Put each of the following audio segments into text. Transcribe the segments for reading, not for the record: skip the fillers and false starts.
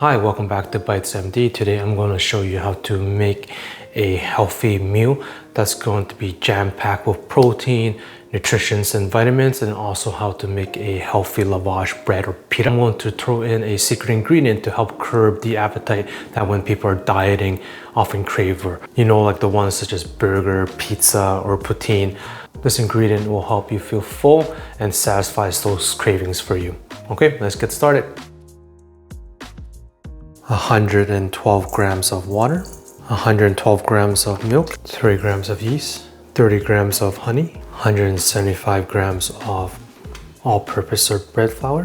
Hi, welcome back to Bites MD. Today I'm going to show you how to make a healthy meal that's going to be jam-packed with protein, nutrients, and vitamins, and also how to make a healthy lavash bread or pita. I'm going to throw in a secret ingredient to help curb the appetite that when people are dieting often crave for. You know, like the ones such as burger, pizza, or poutine. This ingredient will help you feel full and satisfies those cravings for you. Okay, let's get started. 112 grams of water, 112 grams of milk, 3 grams of yeast, 30 grams of honey, 175 grams of all-purpose or bread flour,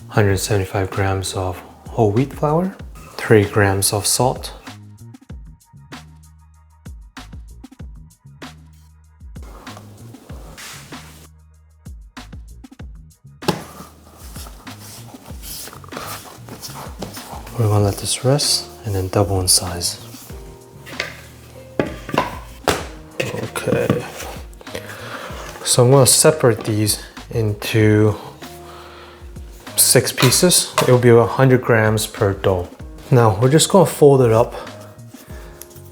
175 grams of whole wheat flour, 3 grams of salt, we're gonna let this rest and then double in size. Okay, so I'm gonna separate these into 6 pieces. It will be 100 grams per dough. Now we're just gonna fold it up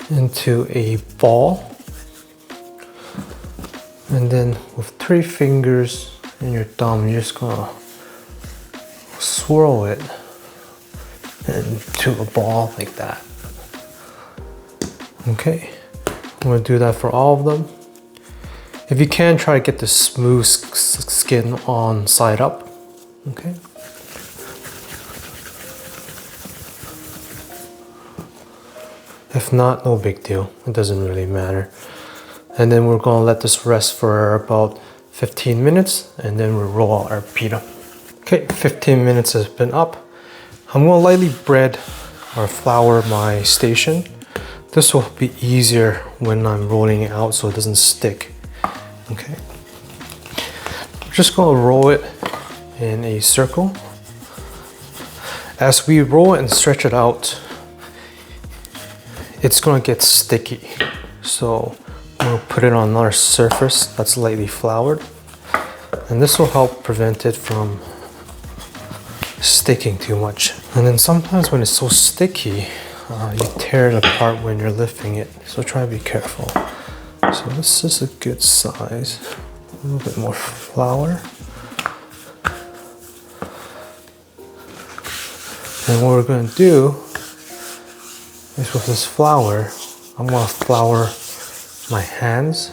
into a ball, and then with 3 fingers and your thumb, you're just gonna swirl it into a ball like that. Okay, I'm gonna do that for all of them. If you can, try to get the smooth skin on side up. Okay. If not, no big deal. It doesn't really matter. And then we're gonna let this rest for about 15 minutes, and then we'll roll out our pita. Okay, 15 minutes has been up. I'm going to lightly bread or flour my station. This will be easier when I'm rolling it out so it doesn't stick. Okay. I'm just going to roll it in a circle. As we roll it and stretch it out, it's going to get sticky. So I'm going to put it on another surface that's lightly floured. And this will help prevent it from sticking too much. And then sometimes when it's so sticky, you tear it apart when you're lifting it. So try to be careful. So this is a good size. A little bit more flour. And what we're going to do is with this flour, I'm going to flour my hands,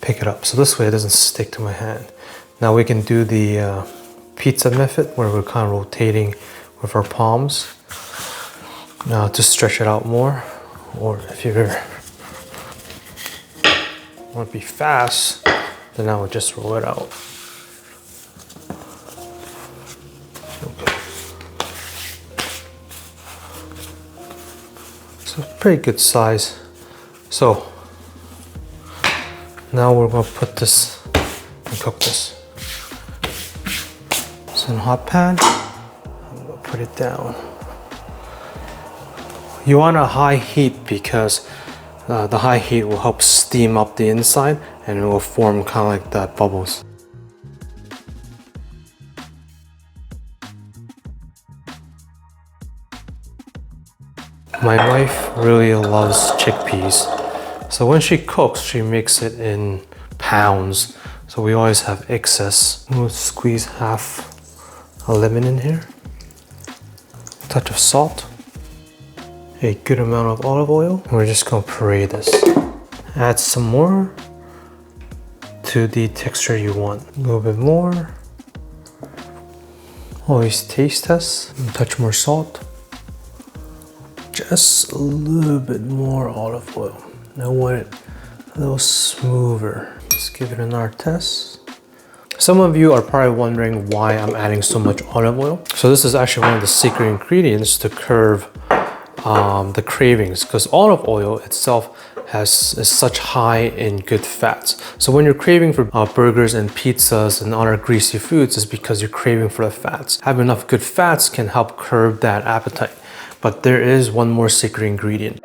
pick it up. So this way it doesn't stick to my hand. Now we can do the pizza method where we're kind of rotating with our palms to stretch it out more, or if you want to be fast, then I would just roll it out. Okay. So pretty good size. So now we're going to put this and cook this. In a hot pan, I'm gonna put it down. You want a high heat because the high heat will help steam up the inside and it will form kind of like that bubbles. My wife really loves chickpeas, so when she cooks, she makes it in pounds. So we always have excess. We'll squeeze half a lemon in here, a touch of salt, a good amount of olive oil, and we're just gonna puree this. Add some more to the texture you want. A little bit more. Always taste test. A touch more salt. Just a little bit more olive oil. I want it a little smoother. Just give it another test. Some of you are probably wondering why I'm adding so much olive oil. So this is actually one of the secret ingredients to curb the cravings, because olive oil itself is such high in good fats. So when you're craving for burgers and pizzas and other greasy foods, it's because you're craving for the fats. Having enough good fats can help curb that appetite. But there is one more secret ingredient.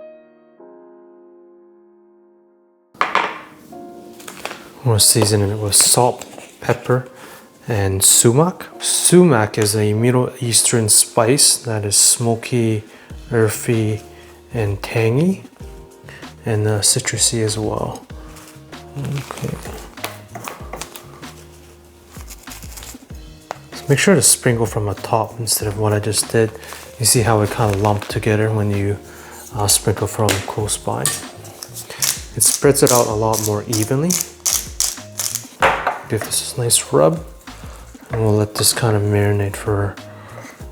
I'm gonna season it with salt, pepper, and sumac. Sumac is a Middle Eastern spice that is smoky, earthy, and tangy, and citrusy as well. Okay. So make sure to sprinkle from the top instead of what I just did. You see how it kind of lumped together when you sprinkle from close by. It spreads it out a lot more evenly. Give this a nice rub, and we'll let this kind of marinate for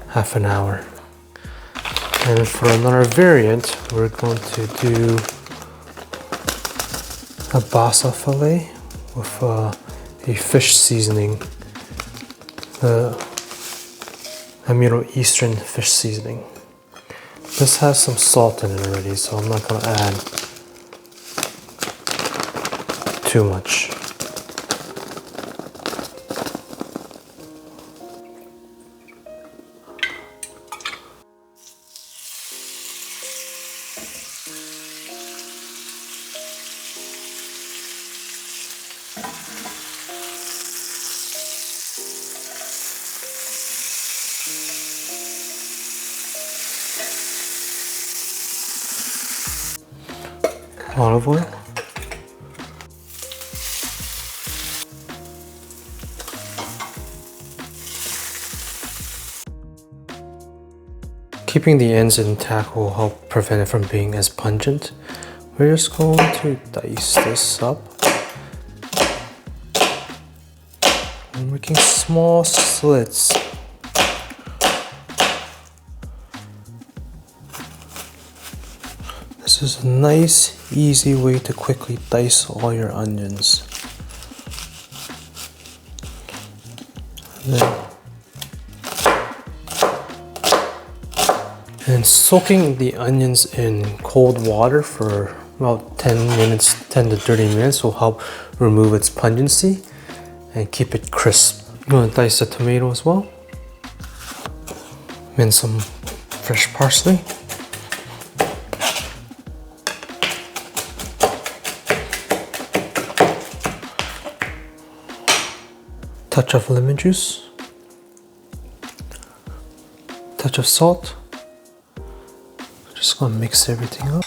half an hour. And for another variant, we're going to do a basa fillet with a fish seasoning, a Middle Eastern fish seasoning. This has some salt in it already, so I'm not going to add too much. Olive oil. Keeping the ends intact will help prevent it from being as pungent. We're just going to dice this up. We're making small slits. This is a nice, easy way to quickly dice all your onions. And soaking the onions in cold water for about 10 to 30 minutes will help remove its pungency and keep it crisp. I'm going to dice the tomato as well. And some fresh parsley. Touch of lemon juice, touch of salt. Just gonna mix everything up.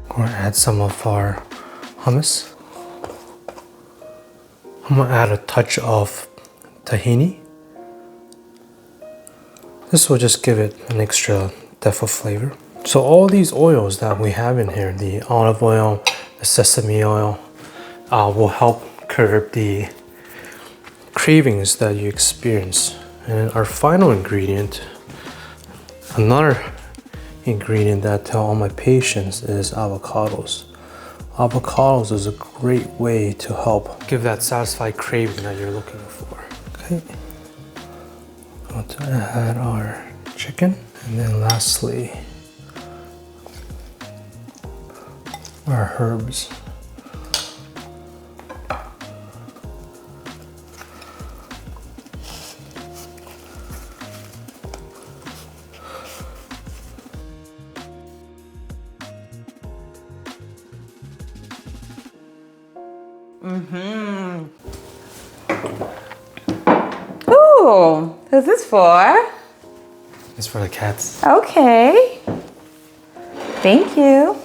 We're gonna add some of our hummus. I'm gonna add a touch of tahini. This will just give it an extra depth of flavor. So all these oils that we have in here, the olive oil, the sesame oil, will help curb the cravings that you experience. And our final ingredient, another ingredient that I tell all my patients, is avocados. Avocados is a great way to help give that satisfied craving that you're looking for. Okay, I'm going to add our chicken, and then lastly our herbs. Ooh, who's this for? It's for the cats. Okay. Thank you.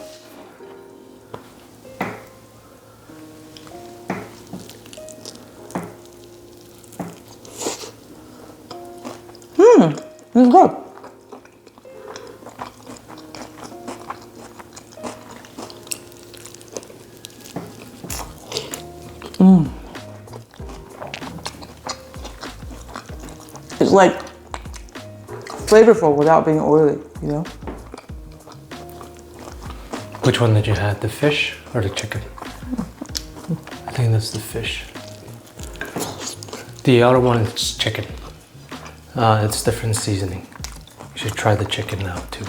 It's good. It's like flavorful without being oily, you know? Which one did you have, the fish or the chicken? I think that's the fish. The other one is chicken. It's different seasoning. You should try the chicken now too.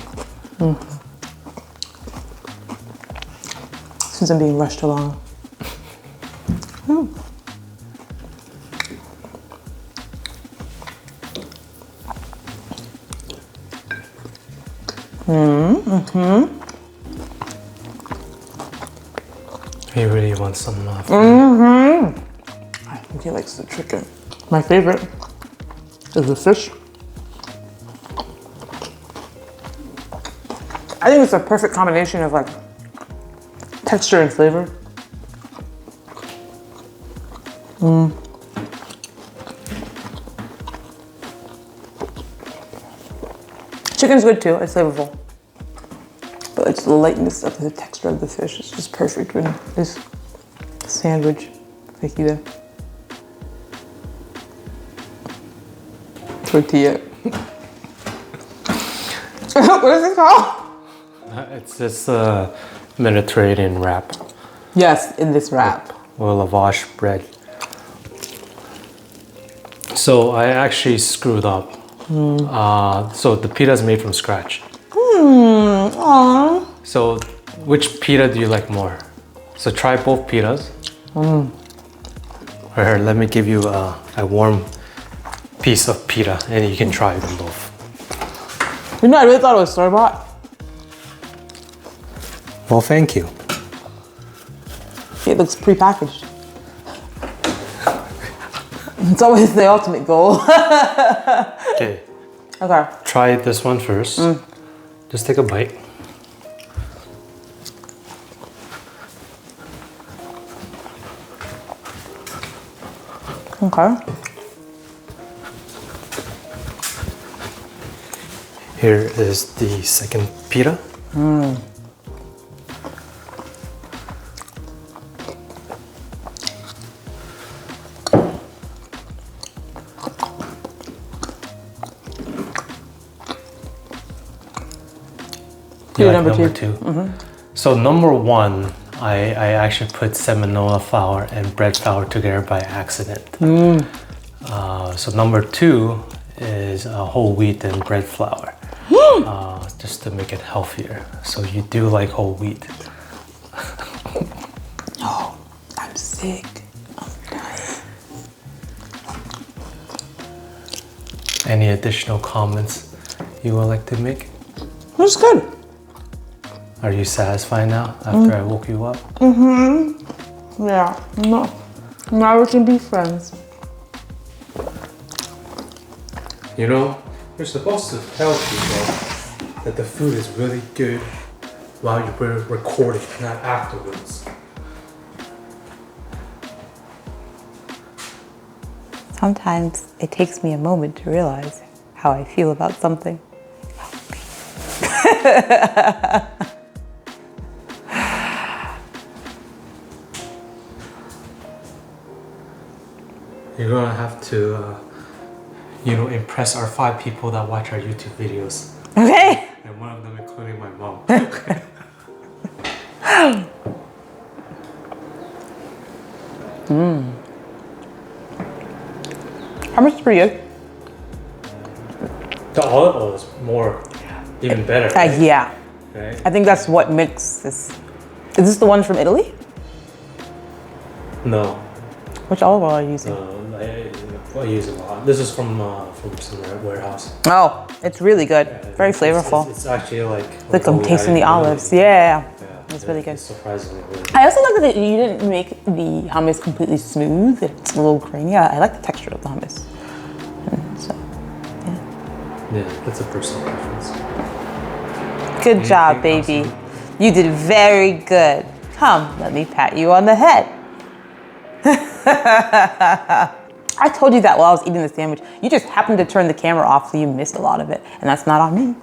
Since I'm being rushed along. You really want some He likes the chicken. My favorite is the fish. I think it's a perfect combination of like texture and flavor. Chicken's good too, it's flavorful. But it's the lightness of the texture of the fish. It's just perfect with this sandwich. Fajita. Tortilla. What is it called? It's this Mediterranean wrap. Yes, in this wrap. Or lavash bread. So I actually screwed up. So the pita is made from scratch. Aww. So which pita do you like more? So try both pitas. Here, let me give you a warm piece of pita and you can try them both. You know, I really thought it was store-bought. Well, thank you. It looks pre-packaged. It's always the ultimate goal. Okay. Okay. Try this one first. Just take a bite. Okay. Here is the second pita. Pita number two. So number one, I actually put seminola flour and bread flour together by accident. So number two is whole wheat and bread flour, just to make it healthier. So you do like whole wheat. Oh, I'm sick. I'm dying. Any additional comments you would like to make? It's good. Are you satisfied now after I woke you up? Yeah. No. Now we can be friends. You know, you're supposed to tell people that the food is really good while you're recording, not afterwards. Sometimes it takes me a moment to realize how I feel about something. You're gonna have to, impress our 5 people that watch our YouTube videos. Okay. And one of them including my mom. Hummus is pretty good. The olive oil is even better. Right? Yeah. Right? I think that's what makes this. Is this the one from Italy? No. Which olive oil are you using? I use a lot. This is from some warehouse. Oh, it's really good. Very flavorful. It's actually like I'm tasting the olives. Yeah. It's really good. It's surprisingly good. I also like that you didn't make the hummus completely smooth. It's a little grainy. I like the texture of the hummus. So, Yeah, that's a personal preference. good job, baby. You did very good. Come, let me pat you on the head. I told you that while I was eating the sandwich. You just happened to turn the camera off, so you missed a lot of it. And that's not on me.